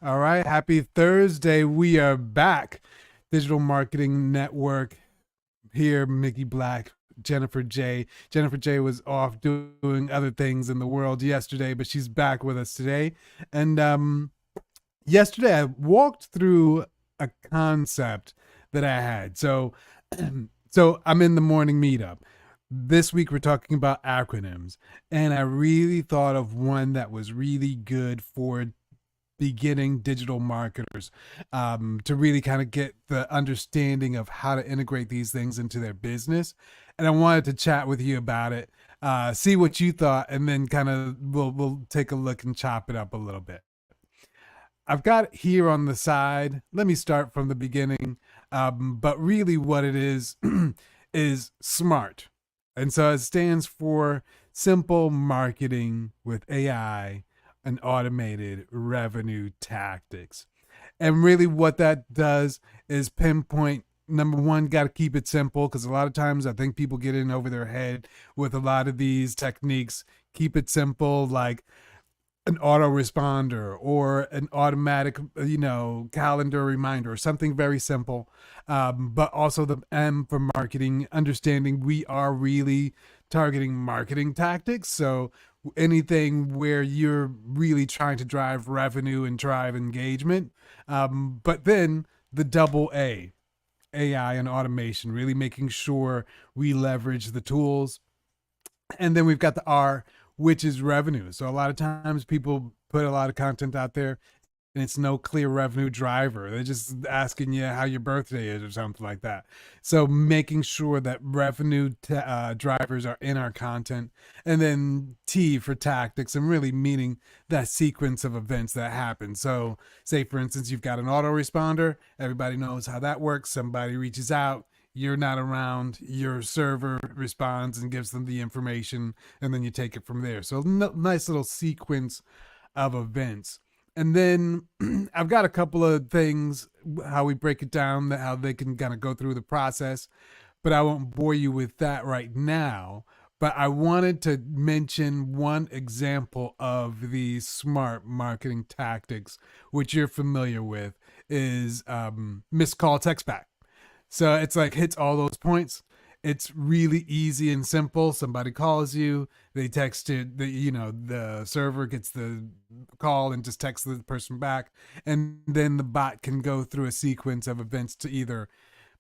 All right. Happy Thursday. We are back. Digital Marketing Network here. Mickey Black, Jennifer J. Jennifer J was off doing other things in the world yesterday, but she's back with us today. And yesterday I walked through a concept that I had. So I'm in the morning meetup. This week we're talking about acronyms, and I really thought of one that was really good for beginning digital marketers, to really kind of get the understanding of how to integrate these things into their business. And I wanted to chat with you about it, see what you thought, and then kind of we'll take a look and chop it up a little bit. I've got it here on the side. Let me start from the beginning. But really, what it is is SMART. And so it stands for Simple Marketing with AI and Automated Revenue Tactics. And really, what that does is pinpoint number one, got to keep it simple because a lot of times I think people get in over their head with a lot of these techniques. Keep it simple, like an autoresponder or an automatic, calendar reminder or something very simple. But also the M for marketing, understanding we are really targeting marketing tactics. So anything where you're really trying to drive revenue and drive engagement. But then the double A, AI and automation, really making sure we leverage the tools. And then we've got the R, which is revenue. So a lot of times people put a lot of content out there and it's no clear revenue driver. They're just asking you how your birthday is or something like that. So making sure that revenue drivers are in our content. And then T for tactics, and really meaning that sequence of events that happen. So say, for instance, you've got an autoresponder. Everybody knows how that works. Somebody reaches out, you're not around, your server responds and gives them the information, and then you take it from there. So nice little sequence of events. And then I've got a couple of things, how we break it down, how they can kind of go through the process, but I won't bore you with that right now. But I wanted to mention one example of the smart marketing tactics, which you're familiar with, is missed call text back. So it's like hits all those points. It's really easy and simple. Somebody calls you, they text it, the server gets the call and just texts the person back. And then the bot can go through a sequence of events to either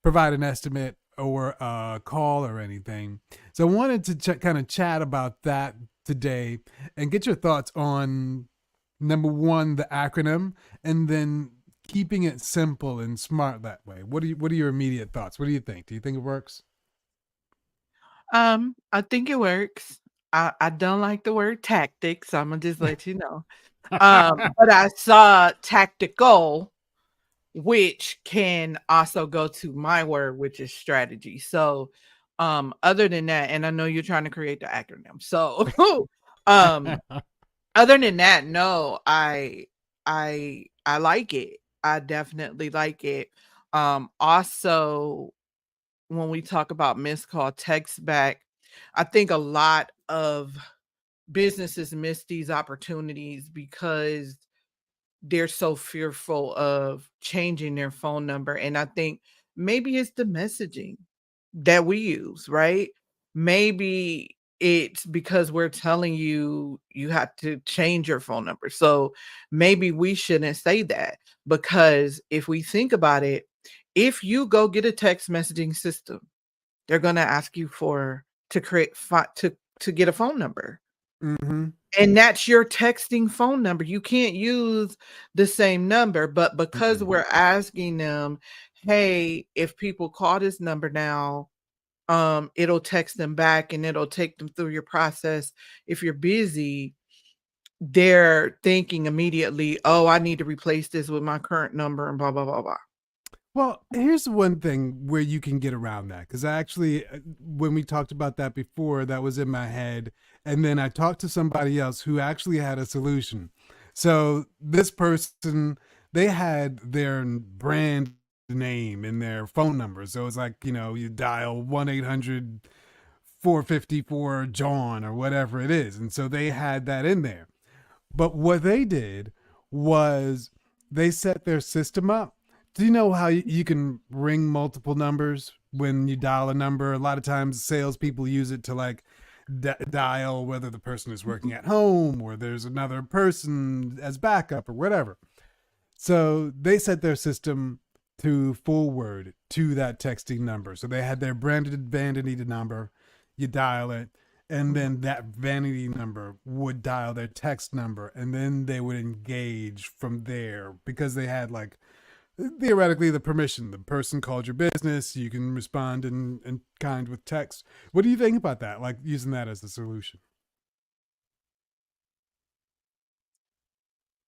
provide an estimate or a call or anything. So I wanted to kind of chat about that today and get your thoughts on number one, the acronym, and then keeping it simple and smart that way. What are your immediate thoughts? What do you think? Do you think it works? I think it works. I don't like the word tactics, Imma just let you know. But I saw tactical, which can also go to my word, which is strategy. So, other than that, and I know you're trying to create the acronym. So, um, other than that, no, I like it. I definitely like it. Also, when we talk about missed call text back, I think a lot of businesses miss these opportunities because they're so fearful of changing their phone number. And I think maybe it's the messaging that we use, right? Maybe it's because we're telling you you have to change your phone number. So maybe we shouldn't say that, because if we think about it, if you go get a text messaging system, they're going to ask you for to create to get a phone number. Mm-hmm. And that's your texting phone number. You can't use the same number, but because Mm-mm. we're asking them, "Hey, if people call this number now, it'll text them back and it'll take them through your process. If you're busy," they're thinking immediately, "Oh, I need to replace this with my current number and blah blah blah blah." Well, here's one thing where you can get around that, because I actually, when we talked about that before, that was in my head, and then I talked to somebody else who actually had a solution. So this person, they had their brand name in their phone number. So it's like, you dial 1-800 454 John or whatever it is. And so they had that in there. But what they did was they set their system up. Do you know how you can ring multiple numbers when you dial a number? A lot of times, salespeople use it to like dial whether the person is working at home or there's another person as backup or whatever. So they set their system to forward to that texting number. So they had their branded vanity number. You dial it, and Mhm. then that vanity number would dial their text number, and then they would engage from there because they had like theoretically the permission. The person called your business. You can respond in kind with text. What do you think about that? Like using that as a solution?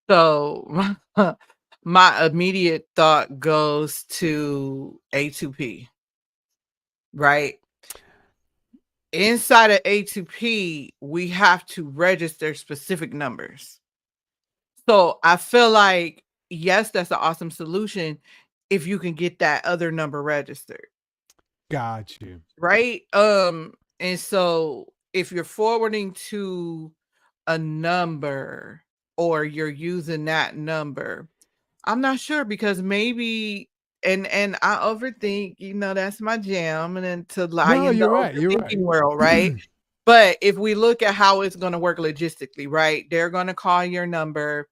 So my immediate thought goes to A2P, right? Inside of A2P, we have to register specific numbers. So I feel like, yes, that's an awesome solution if you can get that other number registered, Got you. right? And so if you're forwarding to a number or you're using that number, I'm not sure because maybe and I overthink, that's my jam and then to lie No, in the you're right. You're overthinking right. world, right? But if we look at how it's gonna work logistically, right? They're gonna call your number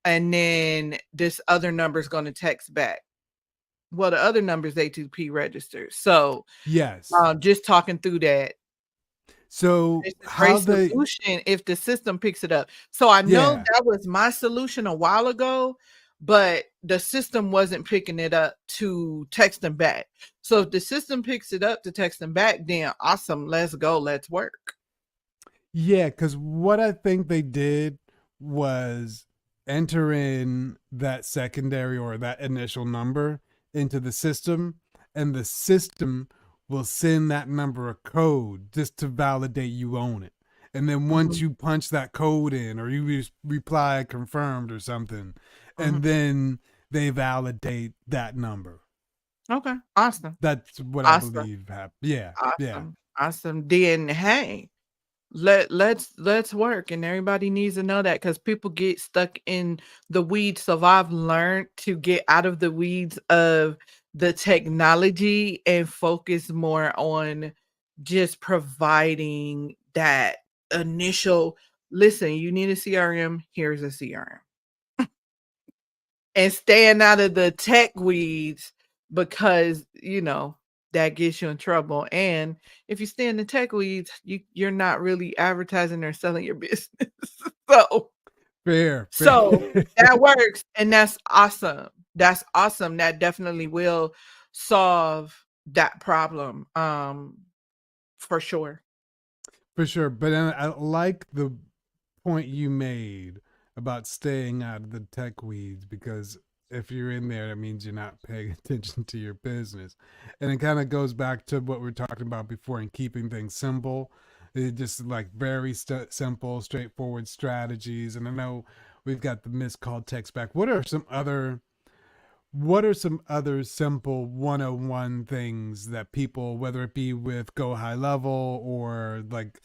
and then this other number is gonna text back. Well, the other number is A2P registered. So, Yes. just talking through that, So it's a how great they? solution if the system picks it up. So I know Yeah. that was my solution a while ago, but the system wasn't picking it up to text them back. So if the system picks it up to text them back, then awesome. Let's go. Let's work. Yeah, because what I think they did was enter in that secondary or that initial number into the system, and the system will send that number a code just to validate you own it. And then once Mhm, you punch that code in, or you reply confirmed or something, and mhm. then they validate that number. Okay. Awesome. That's what I Awesome. believe happened. Yeah, yeah, Awesome. Awesome. Then hey, let's work and everybody needs to know that because people get stuck in the weeds. So I've learned to get out of the weeds of the technology and focus more on just providing that initial listen, you need a CRM, here's a CRM. And staying out of the tech weeds because, that gets you in trouble, and if you stay in the tech weeds, you're not really advertising or selling your business. So fair, fair. so that works, and that's awesome. That's awesome. That definitely will solve that problem, for sure. For sure. But I like the point you made about staying out of the tech weeds because if you're in there, that means you're not paying attention to your business. And it kind of goes back to what we were talking about before in keeping things simple. It just like very simple, straightforward strategies. And I know we've got the missed call text back. What are some other simple 101 things that people, whether it be with Go High Level or like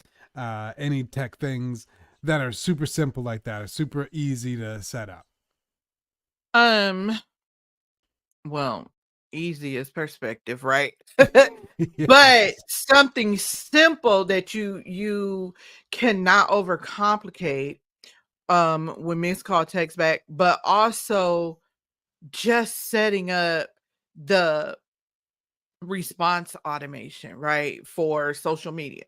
any tech things that are super simple like that, are super easy to set up? Um, well, easiest perspective, right? But Yes. something simple that you cannot overcomplicate, when missed call text back, but also just setting up the response automation, right, for social media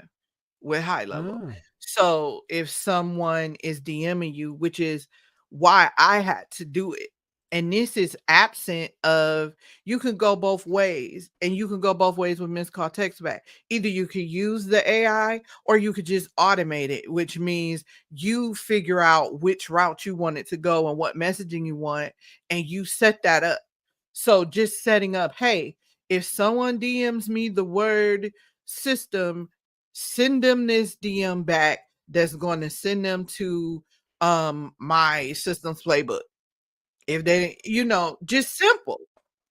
with high level. Ah, So if someone is DMing you, which is why I had to do it, and this is absent of you can go both ways, and you can go both ways with missed call text back. Either you could use the AI or you could just automate it, which means you figure out which route you want it to go and what messaging you want, and you set that up. So just setting up, hey, if someone DMs me the word system, send them this DM back that's going to send them to my systems playbook. If they, just simple.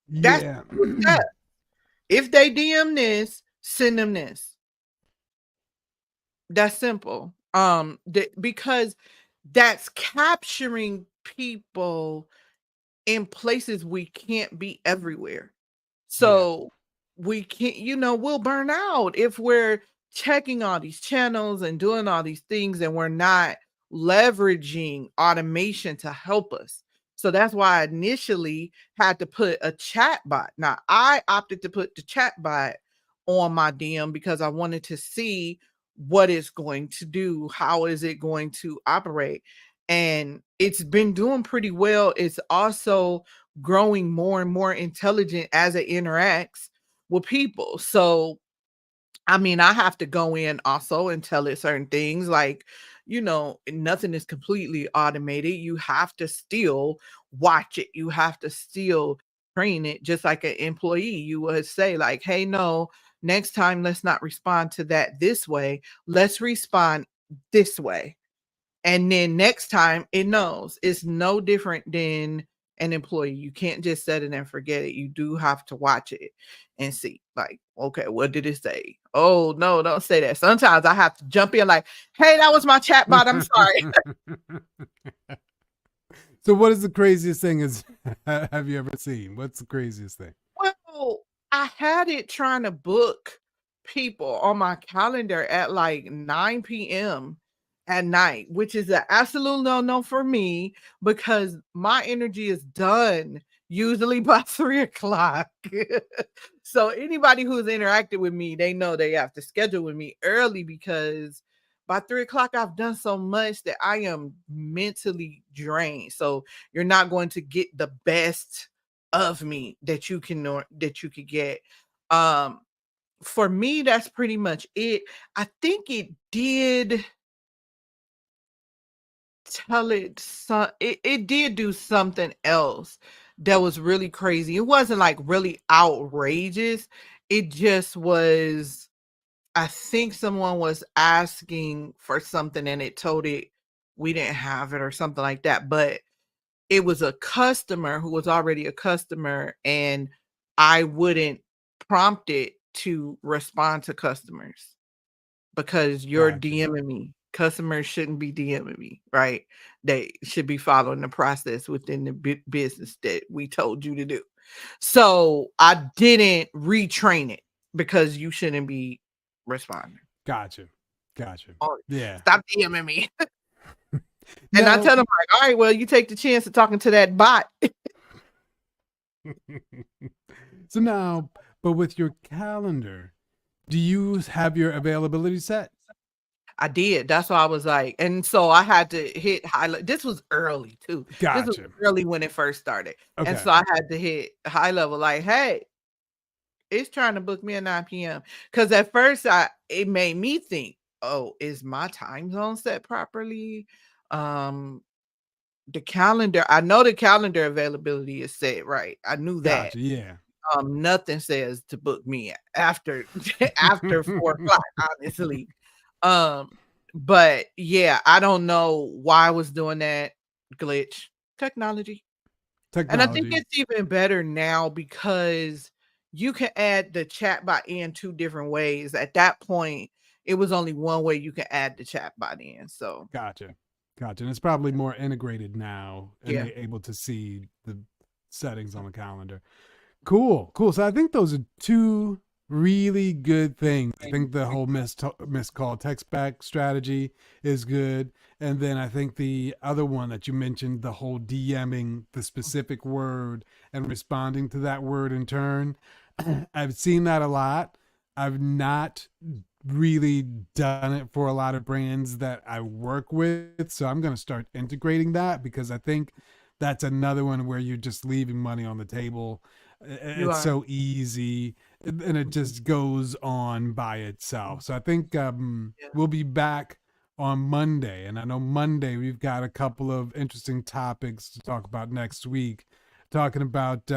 That's yeah. simple stuff. If they DM this, send them this. That's simple. Because that's capturing people in places we can't be everywhere. Yeah. So we can't, we'll burn out if we're checking all these channels and doing all these things and we're not leveraging automation to help us. So that's why I initially had to put a chat bot. Now I opted to put the chat bot on my DM because I wanted to see what it's going to do, how is it going to operate. And it's been doing pretty well. It's also growing more and more intelligent as it interacts with people. So, I mean, I have to go in also and tell it certain things like, nothing is completely automated. You have to still watch it. You have to still train it just like an employee. You would say like, "Hey, no, next time let's not respond to that this way. Let's respond this way." And then next time it knows. It's no different than an employee. You can't just set it and forget it. You do have to watch it and see, like, okay, what did it say? Oh, no, don't say that. Sometimes I have to jump in like, hey, that was my chat bot. I'm sorry. So what is the craziest thing is have you ever seen? What's the craziest thing? Well, I had it trying to book people on my calendar at like 9 p.m. at night, which is an absolute no for me because my energy is done usually by 3 o'clock. So anybody who's interacted with me, they know they have to schedule with me early because by 3 o'clock, I've done so much that I am mentally drained. So you're not going to get the best of me that you could get. Um, for me, that's pretty much it. I think it did it did do something else that was really crazy. It wasn't like really outrageous. It just was, I think someone was asking for something and it told it we didn't have it or something like that. But it was a customer who was already a customer, and I wouldn't prompt it to respond to customers because you're Gotcha. DMing me. Customers shouldn't be DMing me, right? They should be following the process within the business that we told you to do. So I didn't retrain it because you shouldn't be responding. Gotcha. Gotcha. Or Yeah. stop DMing me. And I Now tell them like, all right, well, you take the chance of talking to that bot. so now, but with your calendar, do you have your availability set? I did. That's why I was like, and so I had to hit highlight. This was early too. This was Gotcha. early when it first started. And Okay. so I had to hit high level, like, hey, it's trying to book me at 9 p.m. Because at first it made me think, oh, is my time zone set properly? Um, the calendar, I know the calendar availability is set right. I knew that. Gotcha. Yeah. Nothing says to book me after after 4 o'clock, honestly. Um, but yeah, I don't know why I was doing that glitch. Technology. And I think Technology. it's even better now because you can add the chatbot in two different ways. At that point, it was only one way you can add the chatbot in. So Gotcha. Gotcha. And it's probably more integrated now and yeah. able to see the settings on the calendar. Cool. Cool. So I think those are two really good things. I think the whole missed call text back strategy is good. And then I think the other one that you mentioned, the whole DMing the specific word and responding to that word in turn. I've seen that a lot. I've not really done it for a lot of brands that I work with. So I'm going to start integrating that because I think that's another one where you're just leaving money on the table. You It's are. so easy and it just goes on by itself. So I think Yeah. we'll be back on Monday. And I know Monday we've got a couple of interesting topics to talk about next week, talking about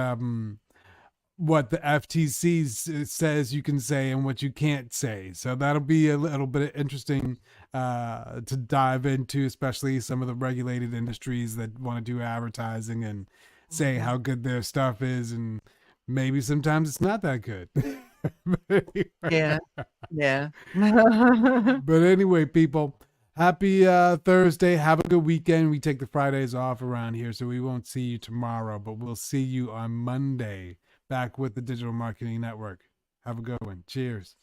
what the FTC says you can say and what you can't say. So that'll be a little bit interesting to dive into, especially some of the regulated industries that want to do advertising and say Mhm. how good their stuff is. And maybe sometimes it's not that good. But anyway, Yeah. Yeah. but anyway, people, Happy Thursday. Have a good weekend. We take the Fridays off around here, so we won't see you tomorrow, but we'll see you on Monday back with the Digital Marketing Network. Have a good one. Cheers.